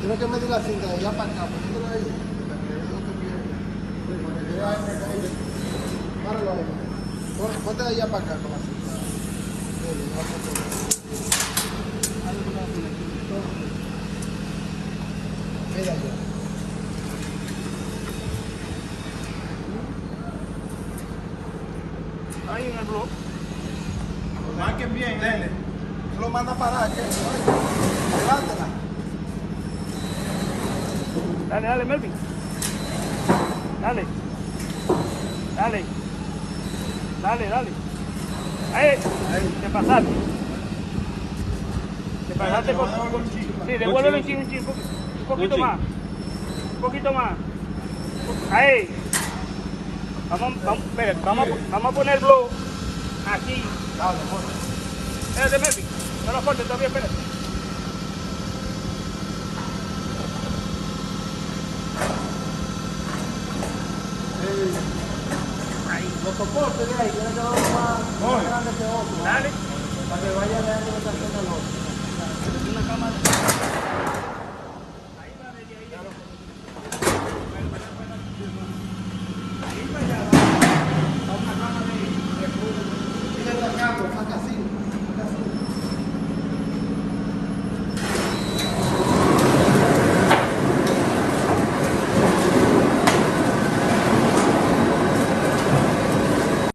Tienes que medir la cinta de allá para acá, póntela ahí. Para que no te pierdas. Cuando llegue a ahí, páralo ahí. Ponte de allá para acá con la cinta. Mira allá. Ahí en el blog. Marquen bien, dale. Tú lo mandas a parar, ¿qué? Levántala. Dale, dale, Melvin. Dale. Dale. Dale, dale. Ahí. Te pasaste. Te pasaste con... Sí, devuélvelo un chin, un poquito más. Un poquito más. Ahí. Vamos a poner el blog aquí. Dale, ponlo. Espérate, Melvin. No lo cortes todavía, espérate. Ahí. Los soportes de ahí, tienen que dar más grande que otro. Dale. Para que vaya de ahí donde está haciendo el otro. Una cámara.